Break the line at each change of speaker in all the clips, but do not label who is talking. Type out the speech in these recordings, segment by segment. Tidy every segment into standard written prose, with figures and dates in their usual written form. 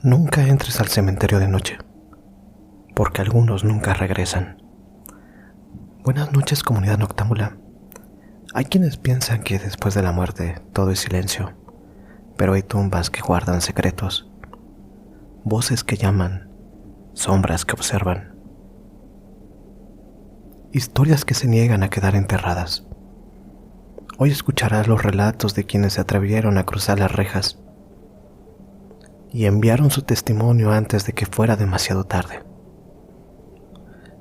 Nunca entres al cementerio de noche, porque algunos nunca regresan. Buenas noches, comunidad noctámbula. Hay quienes piensan que después de la muerte todo es silencio, pero hay tumbas que guardan secretos, voces que llaman, sombras que observan, historias que se niegan a quedar enterradas. Hoy escucharás los relatos de quienes se atrevieron a cruzar las rejas y enviaron su testimonio antes de que fuera demasiado tarde.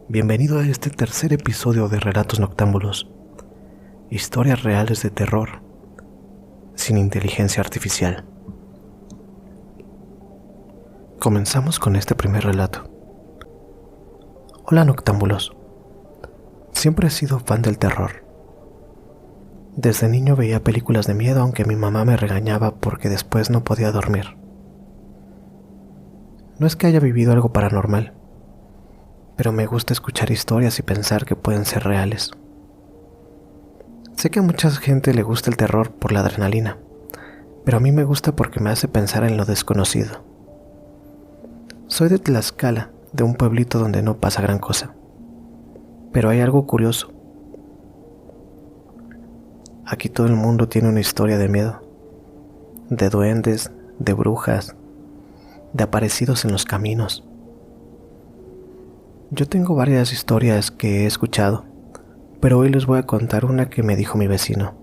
Bienvenido a este tercer episodio de Relatos Noctámbulos, historias reales de terror, sin inteligencia artificial. Comenzamos con este primer relato. Hola noctámbulos, siempre he sido fan del terror. Desde niño veía películas de miedo, aunque mi mamá me regañaba porque después no podía dormir. No es que haya vivido algo paranormal, pero me gusta escuchar historias y pensar que pueden ser reales. Sé que a mucha gente le gusta el terror por la adrenalina, pero a mí me gusta porque me hace pensar en lo desconocido. Soy de Tlaxcala, de un pueblito donde no pasa gran cosa, pero hay algo curioso. Aquí todo el mundo tiene una historia de miedo, de duendes, de brujas, de aparecidos en los caminos. Yo tengo varias historias que he escuchado, pero hoy les voy a contar una que me dijo mi vecino.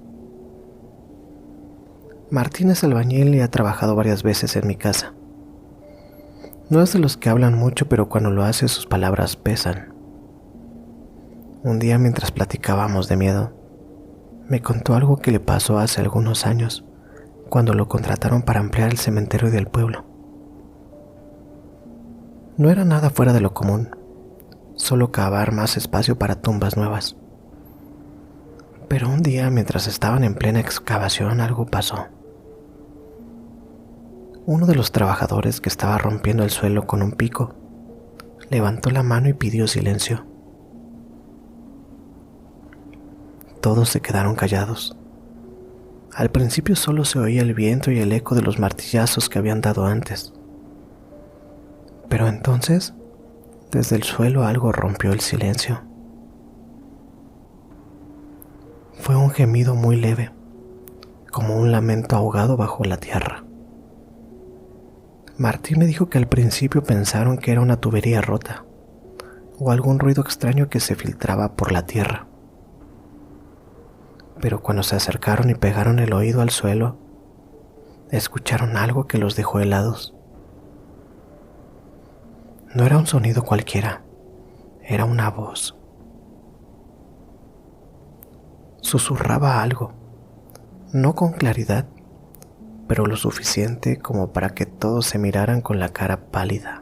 Martín es albañil y ha trabajado varias veces en mi casa. No es de los que hablan mucho, pero cuando lo hace sus palabras pesan. Un día, mientras platicábamos de miedo, me contó algo que le pasó hace algunos años, cuando lo contrataron para ampliar el cementerio del pueblo. No era nada fuera de lo común, solo cavar más espacio para tumbas nuevas. Pero un día, mientras estaban en plena excavación, algo pasó. Uno de los trabajadores, que estaba rompiendo el suelo con un pico, levantó la mano y pidió silencio. Todos se quedaron callados. Al principio solo se oía el viento y el eco de los martillazos que habían dado antes. Pero entonces, desde el suelo algo rompió el silencio. Fue un gemido muy leve, como un lamento ahogado bajo la tierra. Martín me dijo que al principio pensaron que era una tubería rota, o algún ruido extraño que se filtraba por la tierra. Pero cuando se acercaron y pegaron el oído al suelo, escucharon algo que los dejó helados. No era un sonido cualquiera, era una voz. Susurraba algo, no con claridad, pero lo suficiente como para que todos se miraran con la cara pálida.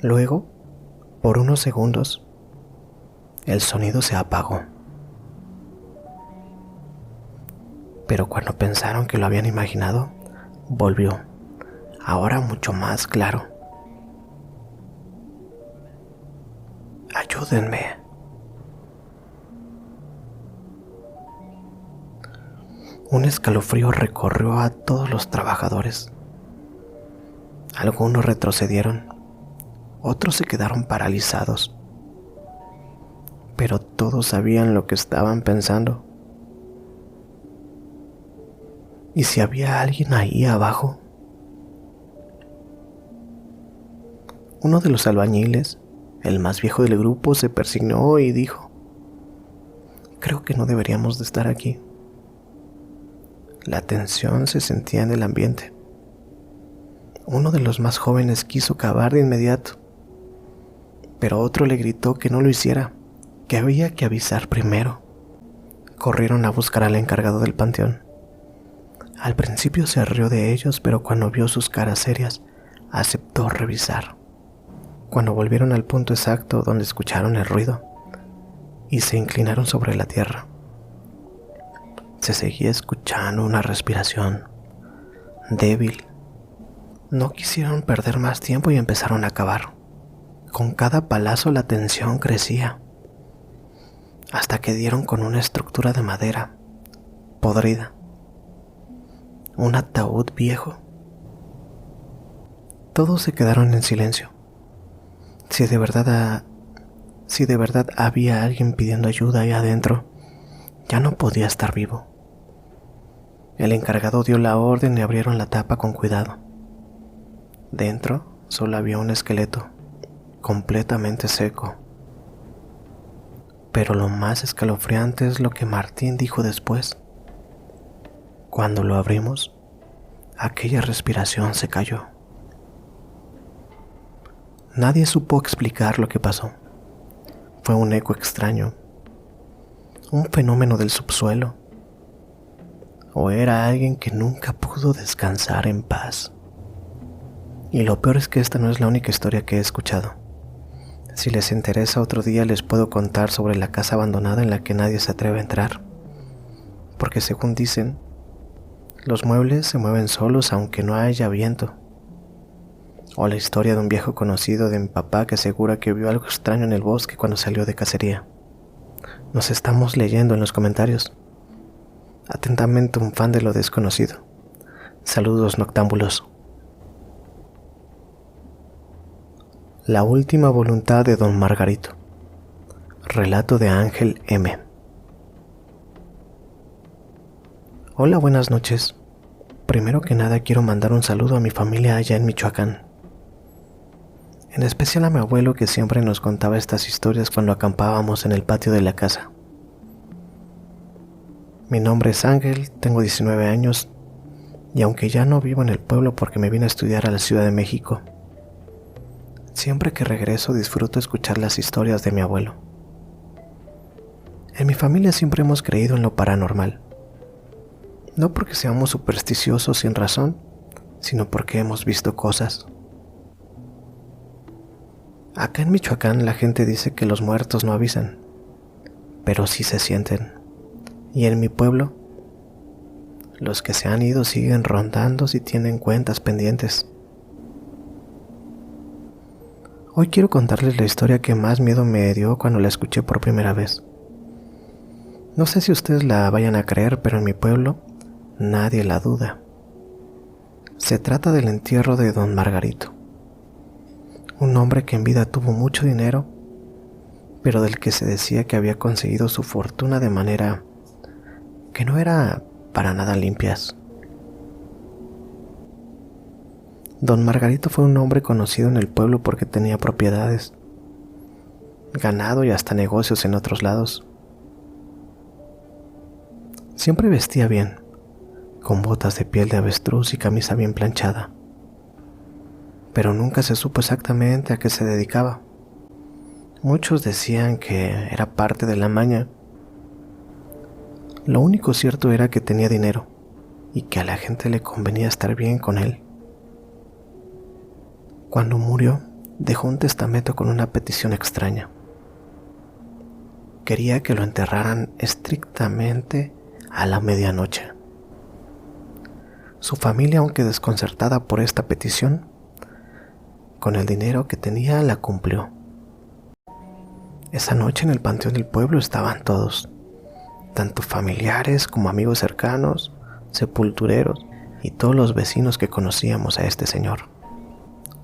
Luego, por unos segundos, el sonido se apagó. Pero cuando pensaron que lo habían imaginado, volvió. Ahora mucho más claro. Ayúdenme. Un escalofrío recorrió a todos los trabajadores. Algunos retrocedieron, otros se quedaron paralizados. Pero todos sabían lo que estaban pensando. ¿Y si había alguien ahí abajo? Uno de los albañiles, el más viejo del grupo, se persignó y dijo: «Creo que no deberíamos de estar aquí». La tensión se sentía en el ambiente. Uno de los más jóvenes quiso cavar de inmediato, pero otro le gritó que no lo hiciera, que había que avisar primero. Corrieron a buscar al encargado del panteón. Al principio se rió de ellos, pero cuando vio sus caras serias, aceptó revisar. Cuando volvieron al punto exacto donde escucharon el ruido y se inclinaron sobre la tierra, se seguía escuchando una respiración débil. No quisieron perder más tiempo y empezaron a cavar. Con cada palazo la tensión crecía, hasta que dieron con una estructura de madera podrida, un ataúd viejo Todos se quedaron en silencio. Si de verdad había alguien pidiendo ayuda ahí adentro, ya no podía estar vivo. El encargado dio la orden y abrieron la tapa con cuidado. Dentro solo había un esqueleto, completamente seco. Pero lo más escalofriante es lo que Martín dijo después. Cuando lo abrimos, aquella respiración se cayó. Nadie supo explicar lo que pasó. Fue un eco extraño, un fenómeno del subsuelo, o era alguien que nunca pudo descansar en paz. Y lo peor es que esta no es la única historia que he escuchado. Si les interesa, otro día les puedo contar sobre la casa abandonada en la que nadie se atreve a entrar, porque según dicen, los muebles se mueven solos aunque no haya viento. O la historia de un viejo conocido de mi papá que asegura que vio algo extraño en el bosque cuando salió de cacería. Nos estamos leyendo en los comentarios. Atentamente, un fan de lo desconocido. Saludos, noctámbulos. La última voluntad de Don Margarito. Relato de Ángel M. Hola, buenas noches. Primero que nada quiero mandar un saludo a mi familia allá en Michoacán. En especial a mi abuelo, que siempre nos contaba estas historias cuando acampábamos en el patio de la casa. Mi nombre es Ángel, tengo 19 años y aunque ya no vivo en el pueblo porque me vine a estudiar a la Ciudad de México, siempre que regreso disfruto escuchar las historias de mi abuelo. En mi familia siempre hemos creído en lo paranormal, no porque seamos supersticiosos sin razón, sino porque hemos visto cosas. Acá en Michoacán la gente dice que los muertos no avisan, pero sí se sienten. Y en mi pueblo, los que se han ido siguen rondando si tienen cuentas pendientes. Hoy quiero contarles la historia que más miedo me dio cuando la escuché por primera vez. No sé si ustedes la vayan a creer, pero en mi pueblo nadie la duda. Se trata del entierro de Don Margarito. Un hombre que en vida tuvo mucho dinero, pero del que se decía que había conseguido su fortuna de manera que no era para nada limpias. Don Margarito fue un hombre conocido en el pueblo porque tenía propiedades, ganado y hasta negocios en otros lados. Siempre vestía bien, con botas de piel de avestruz y camisa bien planchada. Pero nunca se supo exactamente a qué se dedicaba. Muchos decían que era parte de la maña. Lo único cierto era que tenía dinero y que a la gente le convenía estar bien con él. Cuando murió, dejó un testamento con una petición extraña. Quería que lo enterraran estrictamente a la medianoche. Su familia, aunque desconcertada por esta petición, con el dinero que tenía la cumplió. Esa noche en el panteón del pueblo estaban todos, tanto familiares como amigos cercanos, sepultureros y todos los vecinos que conocíamos a este señor.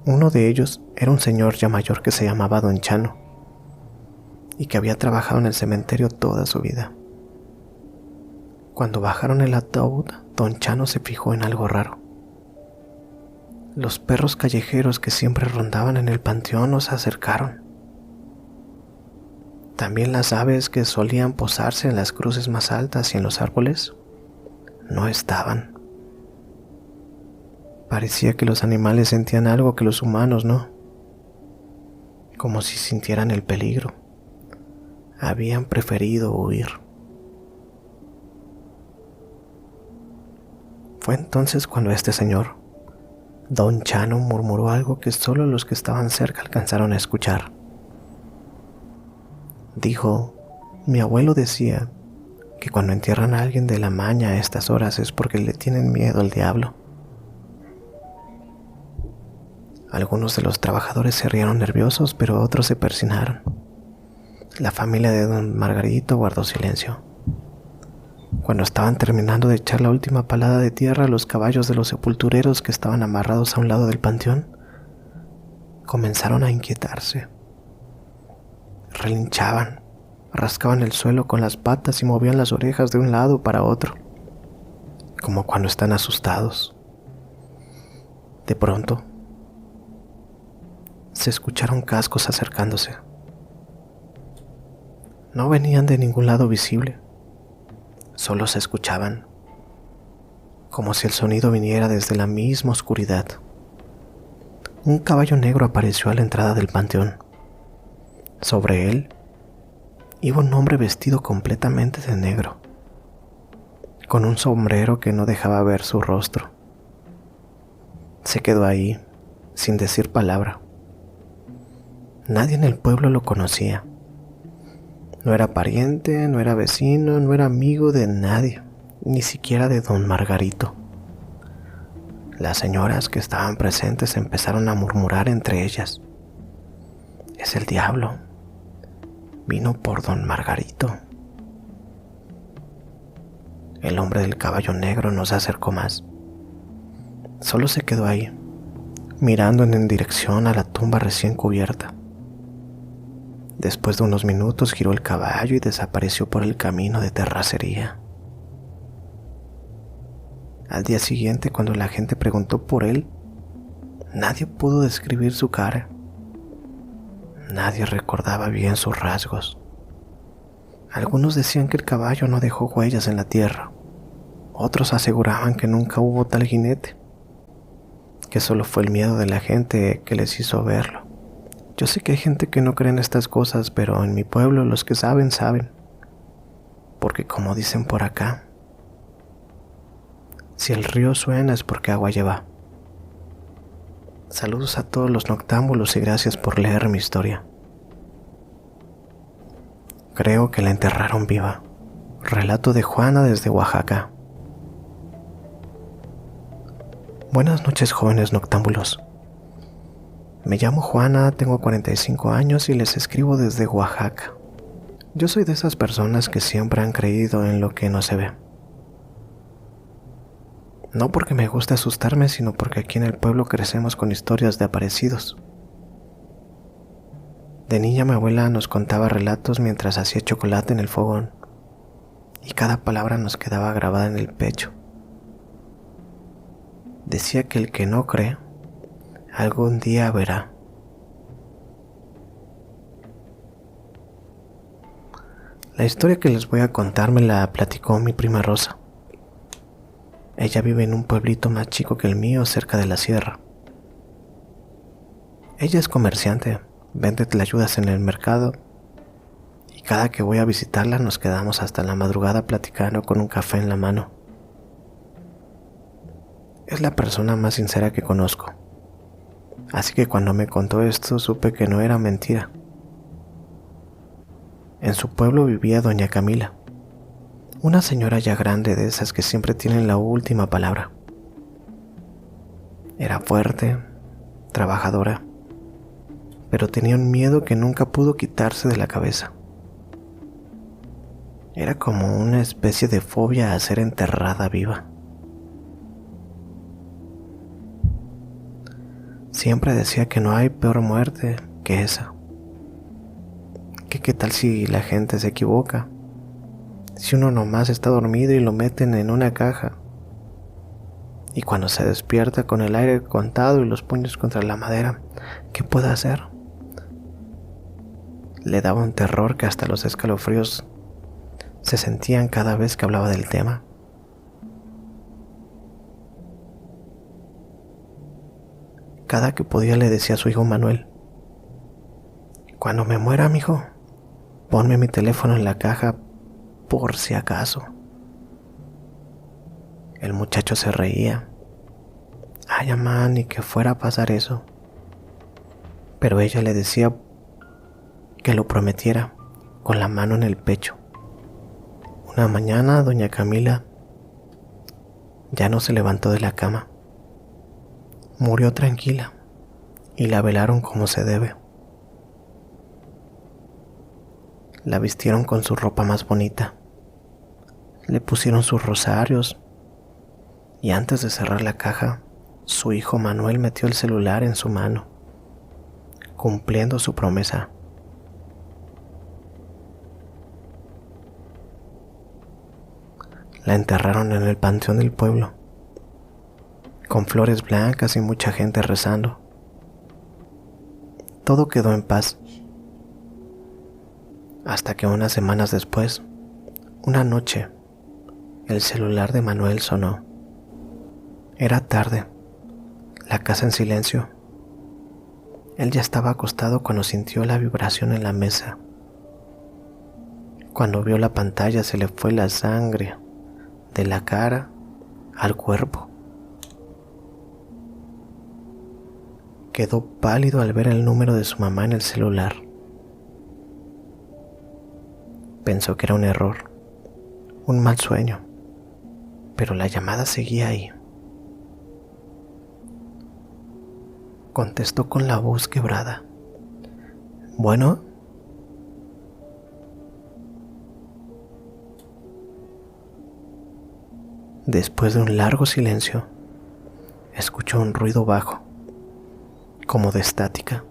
Uno de ellos era un señor ya mayor que se llamaba Don Chano y que había trabajado en el cementerio toda su vida. Cuando bajaron el ataúd, Don Chano se fijó en algo raro. Los perros callejeros que siempre rondaban en el panteón nos acercaron. También las aves que solían posarse en las cruces más altas y en los árboles no estaban. Parecía que los animales sentían algo que los humanos no, como si sintieran el peligro. Habían preferido huir. Fue entonces cuando este señor, Don Chano, murmuró algo que solo los que estaban cerca alcanzaron a escuchar. Dijo: mi abuelo decía que cuando entierran a alguien de la maña a estas horas es porque le tienen miedo al diablo. Algunos de los trabajadores se rieron nerviosos, pero otros se persinaron. La familia de Don Margarito guardó silencio. Cuando estaban terminando de echar la última palada de tierra, los caballos de los sepultureros que estaban amarrados a un lado del panteón comenzaron a inquietarse. Relinchaban, rascaban el suelo con las patas y movían las orejas de un lado para otro, como cuando están asustados. De pronto, se escucharon cascos acercándose. No venían de ningún lado visible, solo se escuchaban, como si el sonido viniera desde la misma oscuridad. Un caballo negro apareció a la entrada del panteón. Sobre él iba un hombre vestido completamente de negro, con un sombrero que no dejaba ver su rostro. Se quedó ahí, sin decir palabra. Nadie en el pueblo lo conocía. No era pariente, no era vecino, no era amigo de nadie, ni siquiera de don Margarito. Las señoras que estaban presentes empezaron a murmurar entre ellas: «Es el diablo. Vino por don Margarito». El hombre del caballo negro no se acercó más. Solo se quedó ahí, mirando en dirección a la tumba recién cubierta. Después de unos minutos giró el caballo y desapareció por el camino de terracería. Al día siguiente, cuando la gente preguntó por él, nadie pudo describir su cara. Nadie recordaba bien sus rasgos. Algunos decían que el caballo no dejó huellas en la tierra. Otros aseguraban que nunca hubo tal jinete, que solo fue el miedo de la gente que les hizo verlo. Yo sé que hay gente que no cree en estas cosas, pero en mi pueblo los que saben, saben. Porque como dicen por acá, si el río suena es porque agua lleva. Saludos a todos los noctámbulos y gracias por leer mi historia. Creo que la enterraron viva. Relato de Juana desde Oaxaca. Buenas noches, jóvenes noctámbulos. Me llamo Juana, tengo 45 años y les escribo desde Oaxaca. Yo soy de esas personas que siempre han creído en lo que no se ve. No porque me guste asustarme, sino porque aquí en el pueblo crecemos con historias de aparecidos. De niña mi abuela nos contaba relatos mientras hacía chocolate en el fogón, y cada palabra nos quedaba grabada en el pecho. Decía que el que no cree, algún día verá. La historia que les voy a contar me la platicó mi prima Rosa. Ella vive en un pueblito más chico que el mío, cerca de la sierra. Ella es comerciante, vende tlayudas en el mercado, y cada que voy a visitarla nos quedamos hasta la madrugada platicando con un café en la mano. Es la persona más sincera que conozco, así que cuando me contó esto supe que no era mentira. En su pueblo vivía doña Camila, una señora ya grande de esas que siempre tienen la última palabra. Era fuerte, trabajadora, pero tenía un miedo que nunca pudo quitarse de la cabeza. Era como una especie de fobia a ser enterrada viva. Siempre decía que no hay peor muerte que esa. Que qué tal si la gente se equivoca. Si uno nomás está dormido y lo meten en una caja, y cuando se despierta con el aire contado y los puños contra la madera, ¿qué puede hacer? Le daba un terror que hasta los escalofríos se sentían cada vez que hablaba del tema. Cada que podía le decía a su hijo Manuel: «Cuando me muera, mijo, ponme mi teléfono en la caja por si acaso». El muchacho se reía. Ay, mamá, ni que fuera a pasar eso. Pero ella le decía que lo prometiera con la mano en el pecho. Una mañana doña Camila ya no se levantó de la cama. Murió tranquila y la velaron como se debe. La vistieron con su ropa más bonita. Le pusieron sus rosarios y antes de cerrar la caja, su hijo Manuel metió el celular en su mano. cumpliendo su promesa. La enterraron en el panteón del pueblo, con flores blancas y mucha gente rezando. Todo quedó en paz, hasta que unas semanas después, una noche, el celular de Manuel sonó. Era tarde, la casa en silencio. Él ya estaba acostado cuando sintió la vibración en la mesa. Cuando vio la pantalla se le fue la sangre de la cara al cuerpo. Quedó pálido al ver el número de su mamá en el celular. Pensó que era un error, un mal sueño, pero la llamada seguía ahí. Contestó con la voz quebrada. ¿Bueno? Después de un largo silencio, escuchó un ruido bajo, como de estática,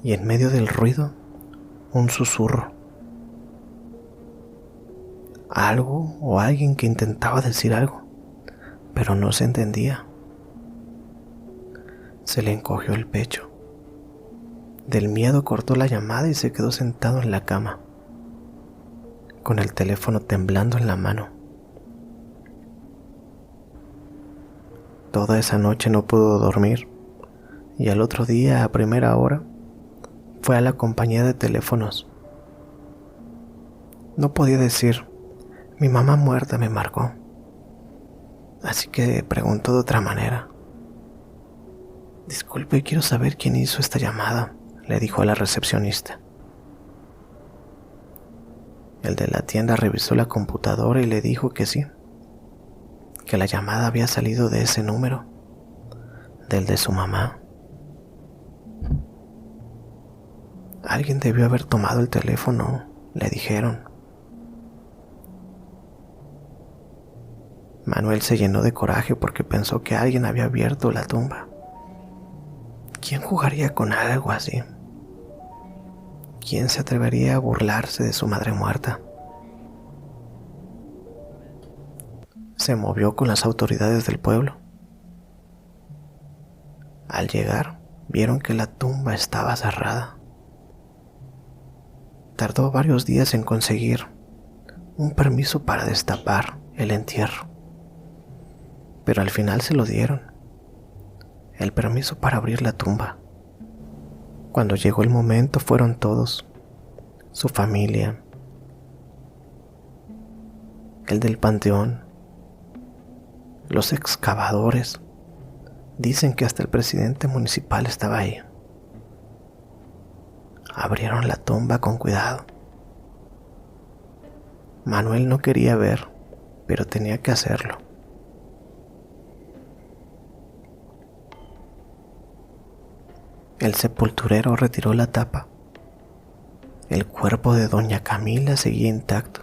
y en medio del ruido, un susurro. Algo o alguien que intentaba decir algo, pero no se entendía. Se le encogió el pecho. Del miedo cortó la llamada y se quedó sentado en la cama, con el teléfono temblando en la mano. Toda esa noche no pudo dormir y al otro día a primera hora fue a la compañía de teléfonos. No podía decir, mi mamá muerta me marcó, así que preguntó de otra manera. Disculpe, quiero saber quién hizo esta llamada, le dijo a la recepcionista. El de la tienda revisó la computadora y le dijo que sí, que la llamada había salido de ese número, del de su mamá. Alguien debió haber tomado el teléfono, le dijeron. Manuel se llenó de coraje porque pensó que alguien había abierto la tumba. ¿Quién jugaría con algo así? ¿Quién se atrevería a burlarse de su madre muerta? Se movió con las autoridades del pueblo. Al llegar, vieron que la tumba estaba cerrada. Tardó varios días en conseguir un permiso para destapar el entierro, pero al final se lo dieron, el permiso para abrir la tumba. Cuando llegó el momento fueron todos, su familia, el del panteón, los excavadores. Dicen que hasta el presidente municipal estaba ahí. Abrieron la tumba con cuidado. Manuel no quería ver, pero tenía que hacerlo. El sepulturero retiró la tapa. El cuerpo de doña Camila seguía intacto.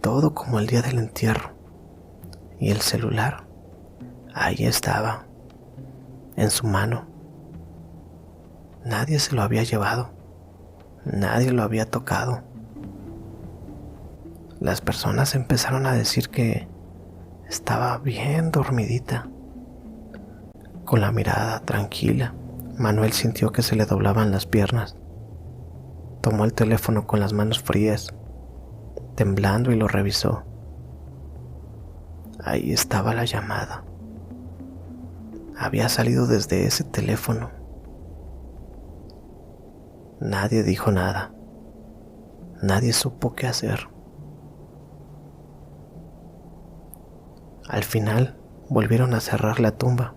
Todo como el día del entierro. Y el celular, ahí estaba, en su mano. Nadie se lo había llevado. Nadie lo había tocado. Las personas empezaron a decir que estaba bien dormidita. Con la mirada tranquila, Manuel sintió que se le doblaban las piernas. Tomó el teléfono con las manos frías, temblando, y lo revisó. Ahí estaba la llamada. Había salido desde ese teléfono. Nadie dijo nada. Nadie supo qué hacer. Al final volvieron a cerrar la tumba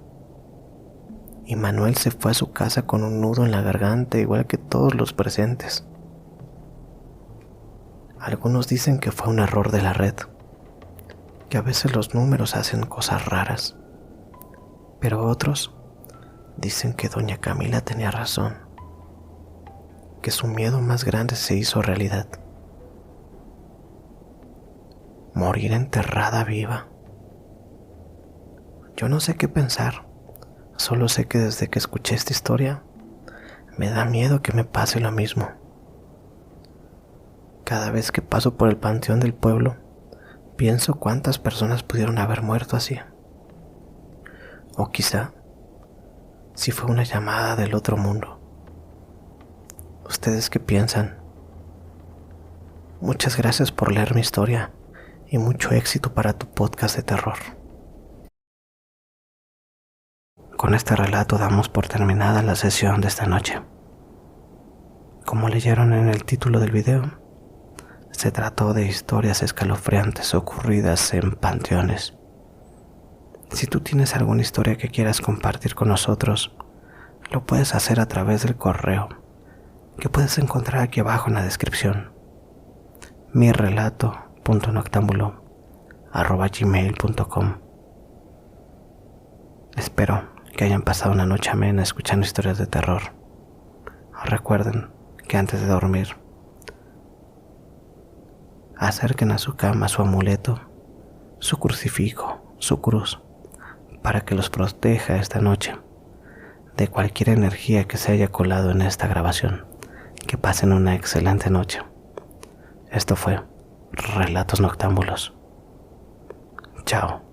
y Manuel se fue a su casa con un nudo en la garganta, igual que todos los presentes. Algunos dicen que fue un error de la red, que a veces los números hacen cosas raras, pero otros dicen que doña Camila tenía razón, que su miedo más grande se hizo realidad. Morir enterrada viva. Yo no sé qué pensar. Solo sé que desde que escuché esta historia, me da miedo que me pase lo mismo. Cada vez que paso por el panteón del pueblo, pienso cuántas personas pudieron haber muerto así. O quizá, si fue una llamada del otro mundo. ¿Ustedes qué piensan? Muchas gracias por leer mi historia y mucho éxito para tu podcast de terror. Con este relato damos por terminada la sesión de esta noche. Como leyeron en el título del video, se trató de historias escalofriantes ocurridas en panteones. Si tú tienes alguna historia que quieras compartir con nosotros, lo puedes hacer a través del correo que puedes encontrar aquí abajo en la descripción: mirelato.noctambulo@gmail.com. Espero que hayan pasado una noche amena escuchando historias de terror. Recuerden que antes de dormir, acerquen a su cama su amuleto, su crucifijo, su cruz, para que los proteja esta noche de cualquier energía que se haya colado en esta grabación. Que pasen una excelente noche. Esto fue Relatos Noctámbulos. Chao.